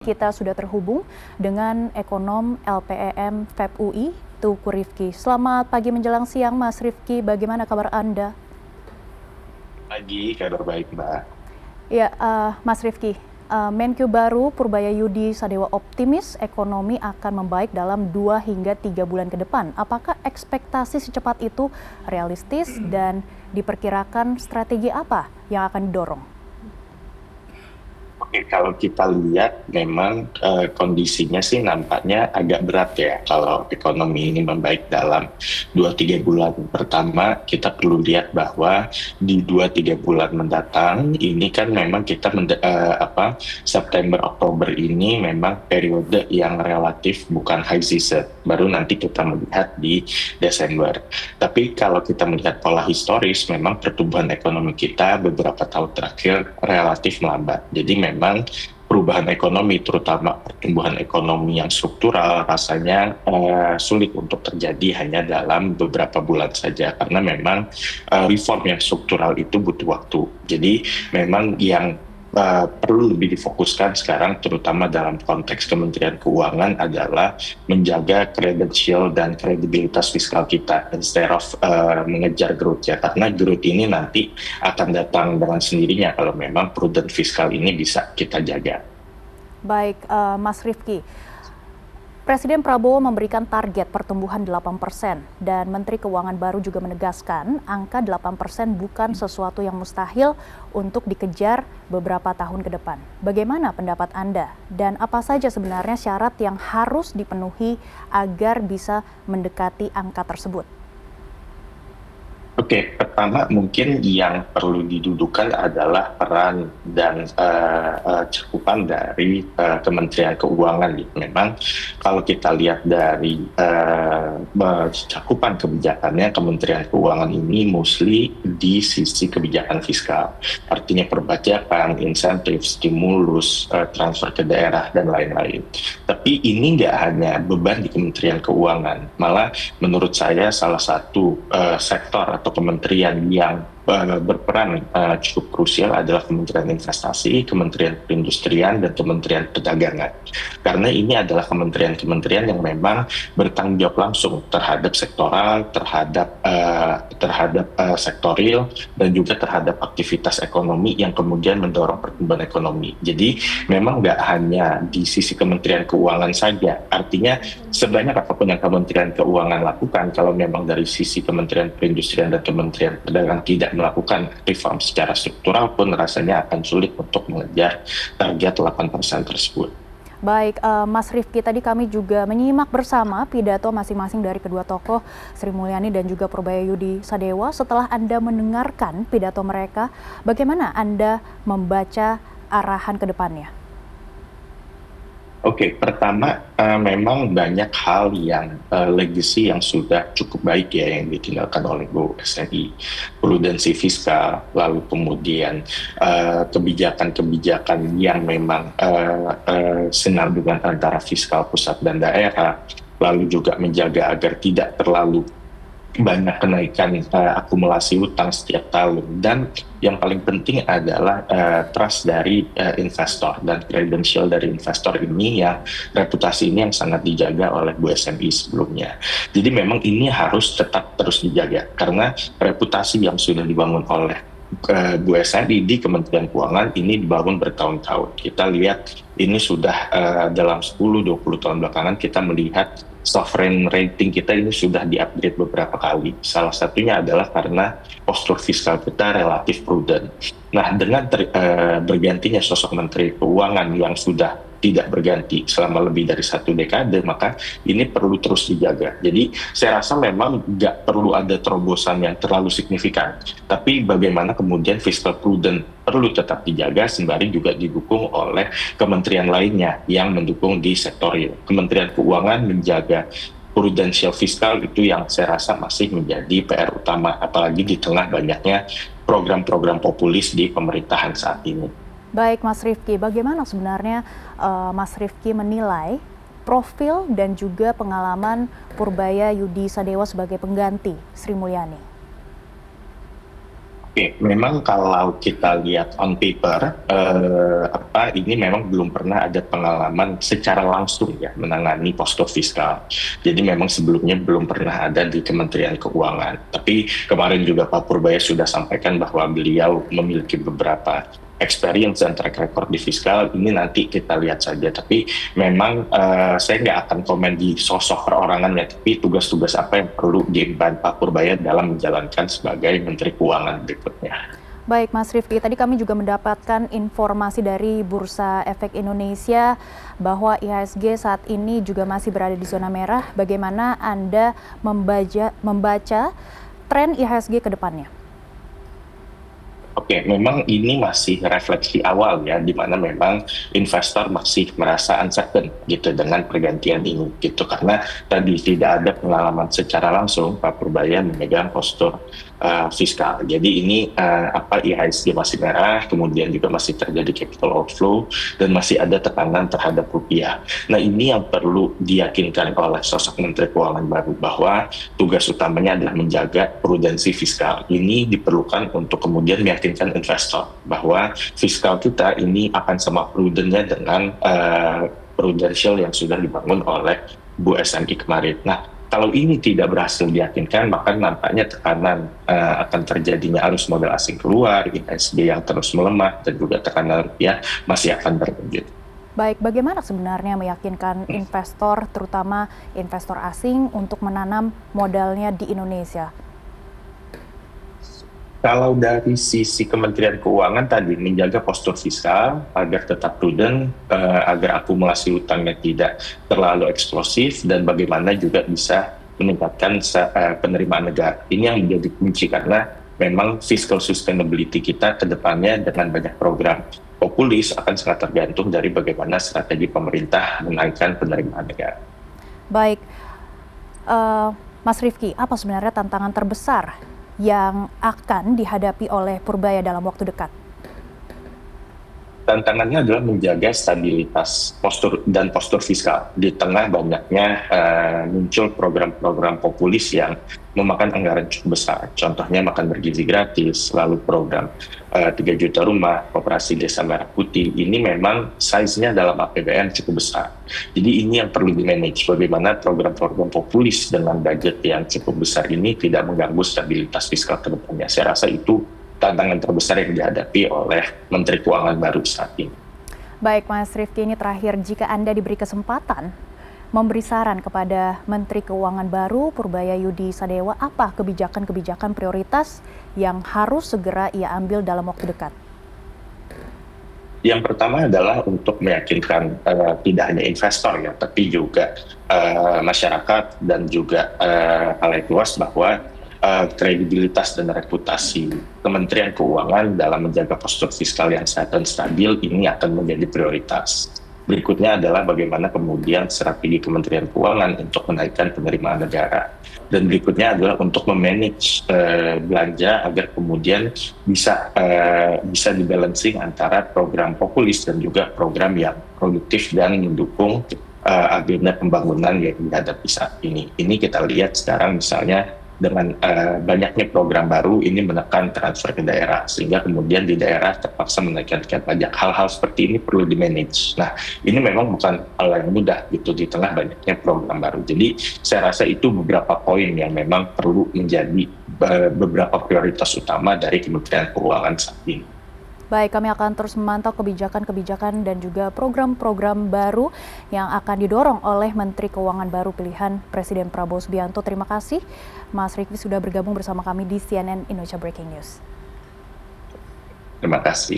kita sudah terhubung dengan ekonom LPEM FEB UI, Teuku Rifki. Selamat pagi menjelang siang, Mas Rifki. Bagaimana kabar Anda? Pagi, kabar baik, Mbak. Ya, Mas Rifki, Menkyu baru Purbayayudi Sadewa optimis ekonomi akan membaik dalam 2 hingga 3 bulan ke depan. Apakah ekspektasi secepat itu realistis dan diperkirakan strategi apa yang akan didorong? Oke, kalau kita lihat memang kondisinya sih nampaknya agak berat ya kalau ekonomi ini membaik dalam 2-3 bulan pertama. Kita perlu lihat bahwa di 2-3 bulan mendatang ini kan memang kita September Oktober ini memang periode yang relatif bukan high season, baru nanti kita melihat di Desember. Tapi kalau kita melihat pola historis, memang pertumbuhan ekonomi kita beberapa tahun terakhir relatif melambat. Jadi memang perubahan ekonomi, terutama pertumbuhan ekonomi yang struktural, rasanya sulit untuk terjadi hanya dalam beberapa bulan saja, karena memang reform yang struktural itu butuh waktu. Jadi memang yang perlu lebih difokuskan sekarang, terutama dalam konteks Kementerian Keuangan, adalah menjaga kredensial dan kredibilitas fiskal kita instead of mengejar growth ya, karena growth ini nanti akan datang dengan sendirinya kalau memang prudent fiskal ini bisa kita jaga. Baik, Mas Rifki. Presiden Prabowo memberikan target pertumbuhan 8% dan Menteri Keuangan baru juga menegaskan angka 8% bukan sesuatu yang mustahil untuk dikejar beberapa tahun ke depan. Bagaimana pendapat Anda? Dan apa saja sebenarnya syarat yang harus dipenuhi agar bisa mendekati angka tersebut? Oke, pertama mungkin yang perlu didudukan adalah peran dan cakupan dari Kementerian Keuangan. Memang kalau kita lihat dari cakupan kebijakannya, Kementerian Keuangan ini mostly di sisi kebijakan fiskal. Artinya perpajakan, insentif, stimulus, transfer ke daerah, dan lain-lain. Tapi ini nggak hanya beban di Kementerian Keuangan, malah menurut saya salah satu sektor atau kementerian yang berperan cukup krusial adalah Kementerian Investasi, Kementerian Perindustrian, dan Kementerian Perdagangan. Karena ini adalah kementerian-kementerian yang memang bertanggung jawab langsung terhadap sektoral, terhadap sektoril, dan juga terhadap aktivitas ekonomi yang kemudian mendorong pertumbuhan ekonomi. Jadi memang nggak hanya di sisi Kementerian Keuangan saja. Artinya sebanyak apapun yang Kementerian Keuangan lakukan, kalau memang dari sisi Kementerian Perindustrian dan Kementerian Perdagangan tidak melakukan reform secara struktural pun rasanya akan sulit untuk mengejar target 8% tersebut. Baik, Mas Rifki, tadi kami juga menyimak bersama pidato masing-masing dari kedua tokoh, Sri Mulyani dan juga Purbayayudi Sadewa. Setelah Anda mendengarkan pidato mereka, bagaimana Anda membaca arahan ke depannya? Oke, pertama memang banyak hal yang legacy yang sudah cukup baik ya yang ditinggalkan oleh Bu SNI. Prudensi fiskal, lalu kemudian kebijakan-kebijakan yang memang sinambungan antara fiskal pusat dan daerah, lalu juga menjaga agar tidak terlalu banyak kenaikan akumulasi utang setiap tahun, dan yang paling penting adalah trust dari investor dan kredensial dari investor ini, yang reputasi ini yang sangat dijaga oleh Bu SMI sebelumnya. Jadi memang ini harus tetap terus dijaga karena reputasi yang sudah dibangun oleh Bu SNI di Kementerian Keuangan ini dibangun bertahun-tahun. Kita lihat ini sudah dalam 10-20 tahun belakangan kita melihat sovereign rating kita ini sudah di-upgrade beberapa kali. Salah satunya adalah karena postur fiskal kita relatif prudent. Nah, dengan bergantinya sosok Menteri Keuangan yang sudah tidak berganti selama lebih dari 1 dekade, maka ini perlu terus dijaga. Jadi saya rasa memang nggak perlu ada terobosan yang terlalu signifikan, tapi bagaimana kemudian fiscal prudent perlu tetap dijaga, sembari juga didukung oleh kementerian lainnya yang mendukung di sektor real. Kementerian Keuangan menjaga prudensial fiskal itu yang saya rasa masih menjadi PR utama, apalagi di tengah banyaknya program-program populis di pemerintahan saat ini. Baik, Mas Rifki, bagaimana sebenarnya Mas Rifki menilai profil dan juga pengalaman Purbayayudi Sadewa sebagai pengganti Sri Mulyani? Oke, memang kalau kita lihat on paper, ini memang belum pernah ada pengalaman secara langsung ya menangani postur fiskal. Jadi memang sebelumnya belum pernah ada di Kementerian Keuangan. Tapi kemarin juga Pak Purbaya sudah sampaikan bahwa beliau memiliki beberapa experience dan track record di fiskal. Ini nanti kita lihat saja. Tapi memang saya nggak akan komen di sosok perorangan ya, tapi tugas-tugas apa yang perlu diemban Pak Purbaya dalam menjalankan sebagai Menteri Keuangan berikutnya. Baik Mas Rifki, tadi kami juga mendapatkan informasi dari Bursa Efek Indonesia bahwa IHSG saat ini juga masih berada di zona merah. Bagaimana Anda membaca tren IHSG ke depannya? Oke, memang ini masih refleksi awal ya, di mana memang investor masih merasa uncertain gitu dengan pergantian ini gitu, karena tadi tidak ada pengalaman secara langsung Pak Purbaya memegang postur fiskal. Jadi ini IHSG masih merah, kemudian juga masih terjadi capital outflow dan masih ada tekanan terhadap rupiah. Nah ini yang perlu diyakinkan oleh sosok Menteri Keuangan baru, bahwa tugas utamanya adalah menjaga prudensi fiskal. Ini diperlukan untuk kemudian meyakinkan investor bahwa fiskal kita ini akan sama prudennya dengan prudential yang sudah dibangun oleh Bu SMI kemarin. Nah, kalau ini tidak berhasil diyakinkan, maka nampaknya tekanan akan terjadinya arus modal asing keluar, IHSG yang terus melemah, dan juga tekanan rupiah masih akan berlanjut. Baik, bagaimana sebenarnya meyakinkan investor, terutama investor asing, untuk menanam modalnya di Indonesia? Kalau dari sisi Kementerian Keuangan tadi menjaga postur fiskal agar tetap prudent, agar akumulasi utangnya tidak terlalu eksplosif, dan bagaimana juga bisa meningkatkan penerimaan negara. Ini yang menjadi kunci, karena memang fiscal sustainability kita ke depannya dengan banyak program populis akan sangat tergantung dari bagaimana strategi pemerintah menaikkan penerimaan negara. Baik, Mas Rifki, apa sebenarnya tantangan terbesar yang akan dihadapi oleh Purbaya dalam waktu dekat? Tantangannya adalah menjaga stabilitas postur fiskal di tengah banyaknya muncul program-program populis yang memakan anggaran cukup besar. Contohnya makan bergizi gratis, lalu program 3 juta rumah, operasi Desa Merah Putih. Ini memang size-nya dalam APBN cukup besar. Jadi ini yang perlu di-manage, bagaimana program-program populis dengan budget yang cukup besar ini tidak mengganggu stabilitas fiskal ke depannya. Saya rasa itu tantangan terbesar yang dihadapi oleh Menteri Keuangan baru saat ini. Baik Mas Rifki, ini terakhir, jika Anda diberi kesempatan memberi saran kepada Menteri Keuangan baru Purbaya Yudi Sadewa, apa kebijakan-kebijakan prioritas yang harus segera ia ambil dalam waktu dekat? Yang pertama adalah untuk meyakinkan tidak hanya investor ya, tapi juga masyarakat dan juga halayak luas bahwa kredibilitas dan reputasi Kementerian Keuangan dalam menjaga postur fiskal yang sehat dan stabil ini akan menjadi prioritas. Berikutnya adalah bagaimana kemudian strategi Kementerian Keuangan untuk menaikkan penerimaan negara. Dan berikutnya adalah untuk memanage belanja agar kemudian bisa dibalancing antara program populis dan juga program yang produktif dan mendukung agenda pembangunan yang dihadapi saat ini. Ini kita lihat sekarang misalnya dengan banyaknya program baru ini menekan transfer ke daerah, sehingga kemudian di daerah terpaksa menaikkan pajak. Hal-hal seperti ini perlu di-manage. Nah, ini memang bukan hal yang mudah gitu di tengah banyaknya program baru. Jadi saya rasa itu beberapa poin yang memang perlu menjadi beberapa prioritas utama dari Kementerian Keuangan saat ini. Baik, kami akan terus memantau kebijakan-kebijakan dan juga program-program baru yang akan didorong oleh Menteri Keuangan baru pilihan Presiden Prabowo Subianto. Terima kasih Mas Rifki sudah bergabung bersama kami di CNN Indonesia Breaking News. Terima kasih.